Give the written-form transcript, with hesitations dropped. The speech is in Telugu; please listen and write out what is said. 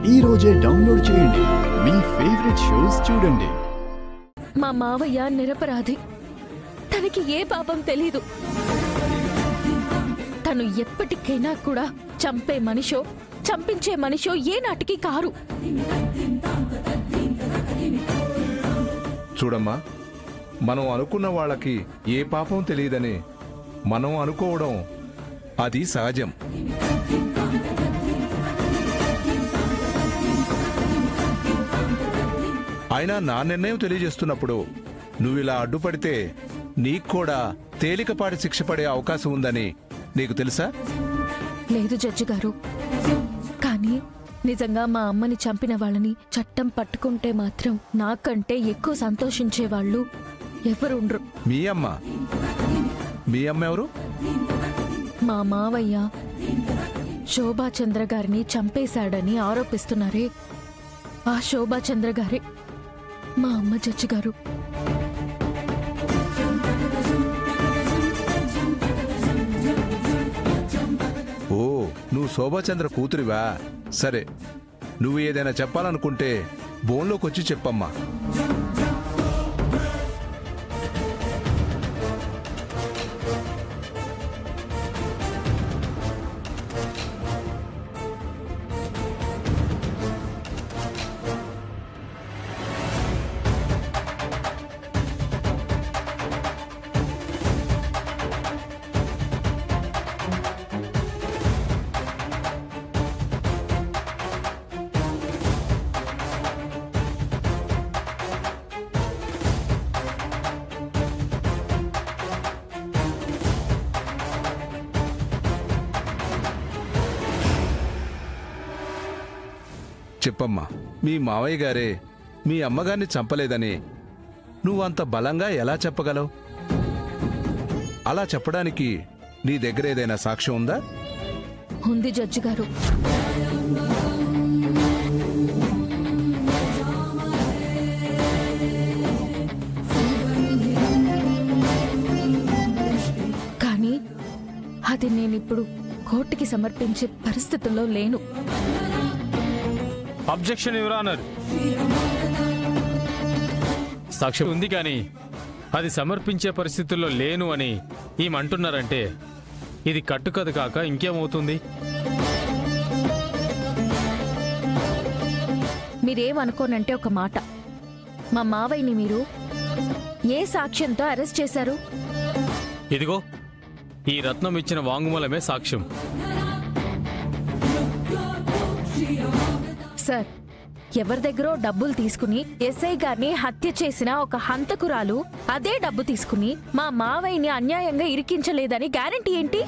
ఈ రోజే డౌన్లోడ్ చేయండి. మీ ఫేవరెట్ షోస్ చూడండి. మా మావయ్య నిరపరాధి. తనకి ఏ పాపం తెలీదు. తను ఎప్పటికైనా కూడా చంపే మనిషో చంపించే మనిషో ఏ నాటికి కారు. చూడమ్మా, మనం అనుకున్న వాళ్ళకి ఏ పాపం తెలియదని మనం అనుకోవడం అది సహజం. అయినా నా నిర్ణయం తెలియజేస్తున్నప్పుడు నువ్విలా అడ్డుపడితే నీకు కూడా తేలికపాటి శిక్ష పడే అవకాశం ఉందని నీకు తెలుసా? లేదు జడ్జి గారు, కానీ నిజంగా మా అమ్మని చంపిన వాళ్ళని చట్టం పట్టుకుంటే మాత్రం నాకంటే ఎక్కువ సంతోషించేవాళ్ళు ఎవరుండ్రు. మీ అమ్మ? మీ అమ్మ ఎవరు? మా మావయ్య శోభాచంద్ర గారిని చంపేశాడని ఆరోపిస్తున్నారే, ఆ శోభాచంద్ర గారే మా అమ్మ జడ్జి గారు. ఓ, నువ్వు శోభాచంద్ర కూతురివా? సరే, నువ్వు ఏదైనా చెప్పాలనుకుంటే బోన్లోకి వచ్చి చెప్పమ్మా. చెప్పమ్మా, మీ మావయ్య గారే మీ అమ్మగారిని చంపలేదని నువ్వంత బలంగా ఎలా చెప్పగలవు? అలా చెప్పడానికి నీ దగ్గర ఏదైనా సాక్ష్యం ఉందా? ఉంది జడ్జి గారు. కానీ అది నేనిప్పుడు కోర్టుకి సమర్పించే పరిస్థితుల్లో లేను. Objection your honour. సాక్ష్యం ఉంది కానీ అది సమర్పించే పరిస్థితుల్లో లేను అని ఏమంటున్నారంటే ఇది కట్టుకథ కాక ఇంకేమవుతుంది? మీరేమనుకోనంటే ఒక మాట, మా మావయ్యని మీరు ఏ సాక్ష్యంతో అరెస్ట్ చేశారు? ఇదిగో ఈ రత్నం ఇచ్చిన వాంగ్మూలమే సాక్ష్యం. సార్, ఎవరి దగ్గరో డబ్బులు తీసుకుని ఎస్ఐ గారిని హత్య చేసిన ఒక హంతకురాలు అదే డబ్బు తీసుకుని మా మావయ్యని అన్యాయంగా ఇరికించలేదని గ్యారంటీ ఏంటి?